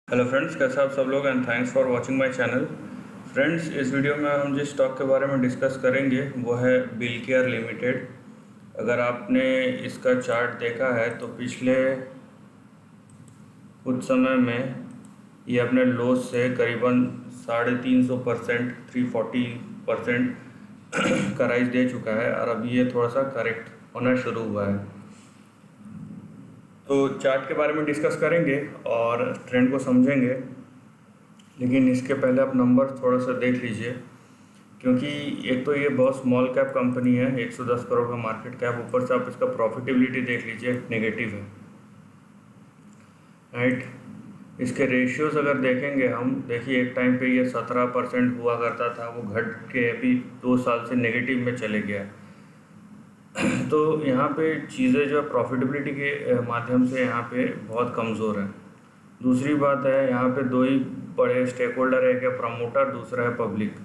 Hello friends, कैसे आप सब लोग and thanks for watching my channel. Friends, इस वीडियो में हम जिस स्टॉक के बारे में डिस्कस करेंगे वो है बिल केयर लिमिटेड। अगर आपने इसका चार्ट देखा है तो पिछले कुछ समय में ये अपने लो से करीबन 350%, 340% का राइज दे चुका है और अभी ये थोड़ा सा करेक्ट होना शुरू हुआ है। तो चार्ट के बारे में डिस्कस करेंगे और ट्रेंड को समझेंगे, लेकिन इसके पहले आप नंबर थोड़ा सा देख लीजिए, क्योंकि एक तो ये बहुत स्मॉल कैप कंपनी है, 110 करोड़ का मार्केट कैप, ऊपर से आप इसका प्रॉफिटेबिलिटी देख लीजिए, नेगेटिव है, राइट। इसके रेशियोज अगर देखेंगे हम, देखिए एक टाइम पे ये 17% हुआ करता था, वो घट के अभी 2 साल से नेगेटिव में चले गया। तो यहाँ पे चीज़ें जो प्रॉफिटेबिलिटी के माध्यम से यहाँ पे बहुत कमज़ोर है। दूसरी बात है, यहाँ पे दो ही बड़े स्टेक होल्डर है, एक है प्रमोटर, दूसरा है पब्लिक।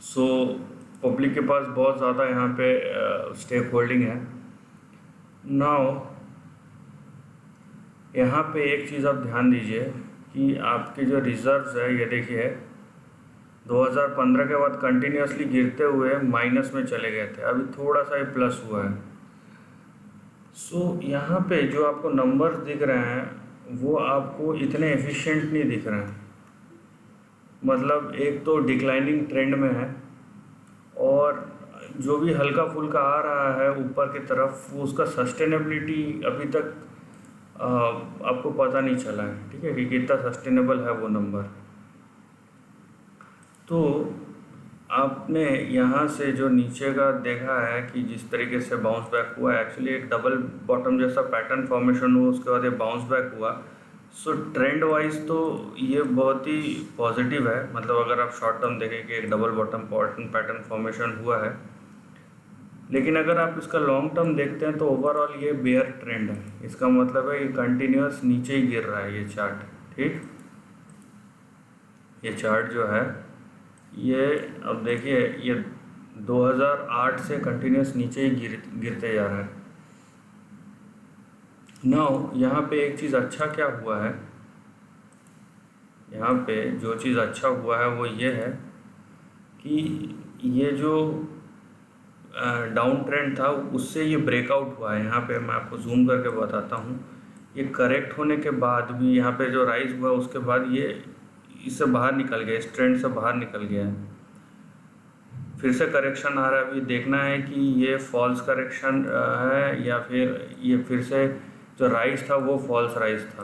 सो पब्लिक के पास बहुत ज़्यादा यहाँ पे स्टेक होल्डिंग है। नाउ यहाँ पे एक चीज़ आप ध्यान दीजिए कि आपके जो रिजर्व्स है, ये देखिए 2015 के बाद कंटिन्यूसली गिरते हुए माइनस में चले गए थे, अभी थोड़ा सा ही प्लस हुआ है। सो यहाँ पे जो आपको नंबर्स दिख रहे हैं वो आपको इतने एफिशिएंट नहीं दिख रहे हैं। मतलब एक तो डिक्लाइनिंग ट्रेंड में है और जो भी हल्का फुल्का आ रहा है ऊपर की तरफ, वो उसका सस्टेनेबिलिटी अभी तक आपको पता नहीं चला है, ठीक है, कि कितना सस्टेनेबल है वो नंबर। तो आपने यहाँ से जो नीचे का देखा है कि जिस तरीके से बाउंस बैक हुआ, एक्चुअली एक डबल बॉटम जैसा पैटर्न फॉर्मेशन हुआ, उसके बाद ये बाउंस बैक हुआ। सो ट्रेंड वाइज तो ये बहुत ही पॉजिटिव है। मतलब अगर आप शॉर्ट टर्म देखें कि एक डबल बॉटम पैटर्न फॉर्मेशन हुआ है, लेकिन अगर आप इसका लॉन्ग टर्म देखते हैं तो ओवरऑल ये बेयर ट्रेंड है। इसका मतलब है ये कंटिन्यूस नीचे ही गिर रहा है ये चार्ट, ठीक। ये चार्ट जो है ये, अब देखिए, ये 2008 से कंटिन्यूस नीचे ही गिरते जा रहा है। नाउ यहाँ पे एक चीज़ अच्छा क्या हुआ है, यहाँ पे जो चीज़ अच्छा हुआ है वो ये है कि ये जो डाउन ट्रेंड था उससे ये ब्रेकआउट हुआ है। यहाँ पे मैं आपको जूम करके बताता हूँ, ये करेक्ट होने के बाद भी यहाँ पे जो राइज हुआ उसके बाद ये इससे बाहर निकल गया, इस ट्रेंड से बाहर निकल गया है। फिर से करेक्शन आ रहा है, अभी देखना है कि ये फॉल्स करेक्शन है या फिर ये फिर से जो राइज था वो फॉल्स राइज था,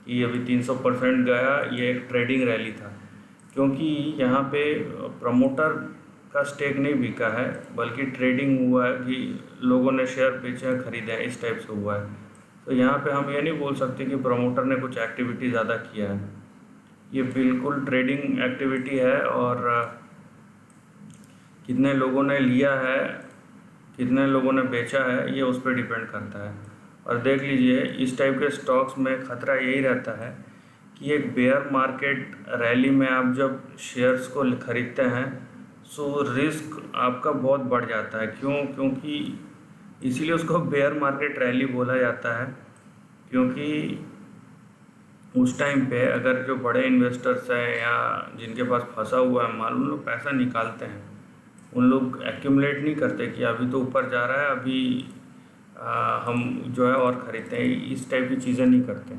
कि अभी 300% गया, ये एक ट्रेडिंग रैली था। क्योंकि यहाँ पे प्रमोटर का स्टेक नहीं बिका है, बल्कि ट्रेडिंग हुआ है कि लोगों ने शेयर बेचे खरीदे हैं, इस टाइप से हुआ है। तो यहाँ पे हम ये नहीं बोल सकते कि प्रमोटर ने कुछ एक्टिविटी ज़्यादा किया है, ये बिल्कुल ट्रेडिंग एक्टिविटी है। और कितने लोगों ने लिया है, कितने लोगों ने बेचा है, ये उस पर डिपेंड करता है। और देख लीजिए, इस टाइप के स्टॉक्स में ख़तरा यही रहता है कि एक बेयर मार्केट रैली में आप जब शेयर्स को ख़रीदते हैं सो रिस्क आपका बहुत बढ़ जाता है। क्योंकि इसीलिए उसको बेयर मार्केट रैली बोला जाता है, क्योंकि उस टाइम पे अगर जो बड़े इन्वेस्टर्स हैं या जिनके पास फंसा हुआ है माल, उन लोग पैसा निकालते हैं, उन लोग एक्यूमुलेट नहीं करते कि अभी तो ऊपर जा रहा है, अभी हम जो है और ख़रीदते हैं, इस टाइप की चीज़ें नहीं करते।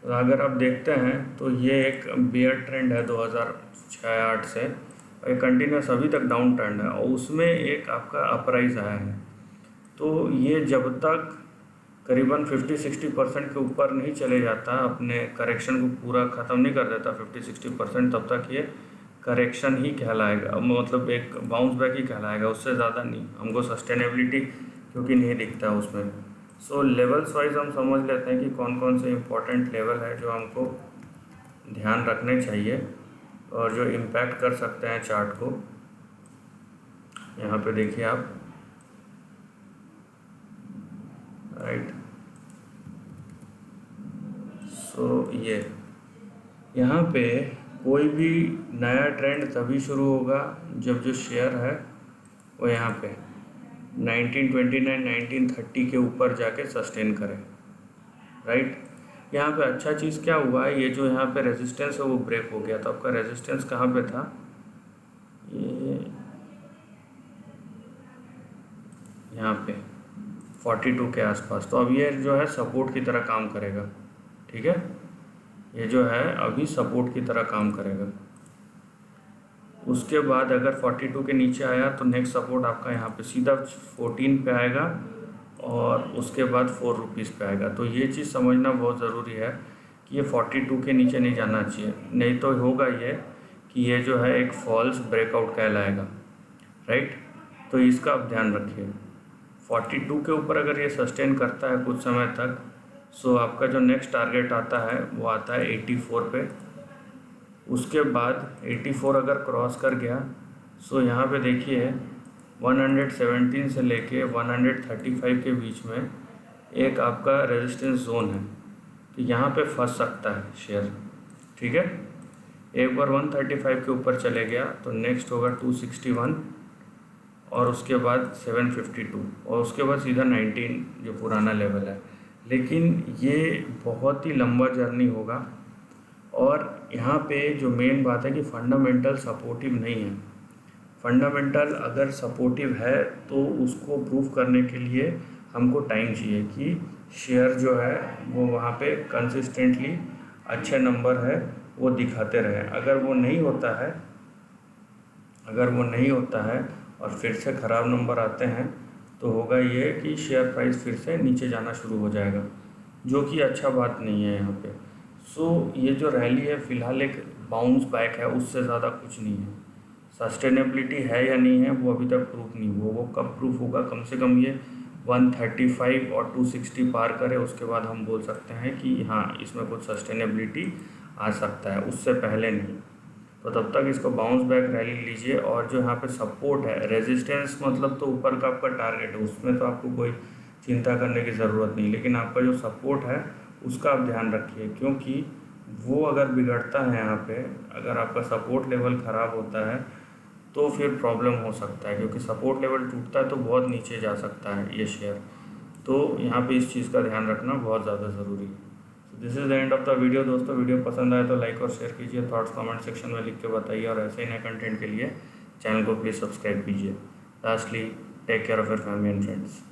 तो अगर आप देखते हैं तो ये एक बेयर ट्रेंड है 2006-08 से, और ये कंटिन्यूस अभी तक डाउन ट्रेंड है, और उसमें एक आपका अपराइज आया है। तो ये जब तक करीबन 50-60% के ऊपर नहीं चले जाता, अपने करेक्शन को पूरा ख़त्म नहीं कर देता 50-60%, तब तक ये करेक्शन ही कहलाएगा, मतलब एक बाउंस बैक ही कहलाएगा, उससे ज़्यादा नहीं। हमको सस्टेनेबिलिटी क्योंकि नहीं दिखता है उसमें। सो लेवल्स वाइज हम समझ लेते हैं कि कौन कौन से इम्पोर्टेंट लेवल है जो हमको ध्यान रखने चाहिए और जो इम्पैक्ट कर सकते हैं चार्ट को। यहाँ पे देखिए आप, राइट। सो ये यहाँ पे कोई भी नया ट्रेंड तभी शुरू होगा जब जो शेयर है वो यहाँ पे 1929 1930 के ऊपर जाके सस्टेन करे, राइट। यहाँ पे अच्छा चीज़ क्या हुआ है, ये जो यहाँ पे रेजिस्टेंस है वो ब्रेक हो गया। तो आपका रेजिस्टेंस कहाँ पे था, ये यहाँ पे 42 के आसपास। तो अब ये जो है सपोर्ट की तरह काम करेगा, ठीक है। ये जो है अभी सपोर्ट की तरह काम करेगा। उसके बाद अगर 42 के नीचे आया तो नेक्स्ट सपोर्ट आपका यहाँ पे सीधा 14 पे आएगा और उसके बाद 4 रुपीज़ पे आएगा। तो ये चीज़ समझना बहुत ज़रूरी है कि ये 42 के नीचे नहीं जाना चाहिए, नहीं तो होगा ये कि ये जो है एक फॉल्स ब्रेकआउट कहलाएगा, राइट। तो इसका आप ध्यान रखिए। 42 के ऊपर अगर ये सस्टेन करता है कुछ समय तक, सो आपका जो नेक्स्ट टारगेट आता है वो आता है 84 पे। उसके बाद 84 अगर क्रॉस कर गया, सो यहाँ पे देखिए 117 से लेके 135 के बीच में एक आपका रेजिस्टेंस जोन है। तो यहाँ पे फंस सकता है शेयर, ठीक है। एक बार 135 के ऊपर चले गया तो नेक्स्ट होगा 261 और उसके बाद 752 और उसके बाद सीधा 19 जो पुराना लेवल है। लेकिन ये बहुत ही लंबा जर्नी होगा और यहाँ पे जो मेन बात है कि फंडामेंटल सपोर्टिव नहीं है। फंडामेंटल अगर सपोर्टिव है तो उसको प्रूव करने के लिए हमको टाइम चाहिए कि शेयर जो है वो वहाँ पे कंसिस्टेंटली अच्छे नंबर है वो दिखाते रहे। अगर वो नहीं होता है और फिर से ख़राब नंबर आते हैं तो होगा ये कि शेयर प्राइस फिर से नीचे जाना शुरू हो जाएगा, जो कि अच्छा बात नहीं है यहाँ पे। सो ये जो रैली है फ़िलहाल एक बाउंस बैक है, उससे ज़्यादा कुछ नहीं है। सस्टेनेबिलिटी है या नहीं है वो अभी तक प्रूफ नहीं हुआ। वो कब प्रूफ होगा, कम से कम ये 135 और 260 पार करे उसके बाद हम बोल सकते हैं कि हाँ इसमें कुछ सस्टेनेबिलिटी आ सकता है, उससे पहले नहीं। तो तब तक इसको बाउंस बैक रैली लीजिए। और जो यहाँ पे सपोर्ट है, रेजिस्टेंस मतलब तो ऊपर का आपका टारगेट है, उसमें तो आपको कोई चिंता करने की ज़रूरत नहीं। लेकिन आपका जो सपोर्ट है उसका आप ध्यान रखिए, क्योंकि वो अगर बिगड़ता है यहाँ पे, अगर आपका सपोर्ट लेवल ख़राब होता है तो फिर प्रॉब्लम हो सकता है, क्योंकि सपोर्ट लेवल टूटता है तो बहुत नीचे जा सकता है ये शेयर। तो यहाँ पे इस चीज़ का ध्यान रखना बहुत ज़्यादा ज़रूरी है। This is the end of the video दोस्तों। वीडियो पसंद आए तो लाइक और शेयर कीजिए, थॉट्स कमेंट सेक्शन में लिख के बताइए और ऐसे ही नए कंटेंट के लिए चैनल को प्लीज़ सब्सक्राइब कीजिए। Lastly, take care of your family and friends.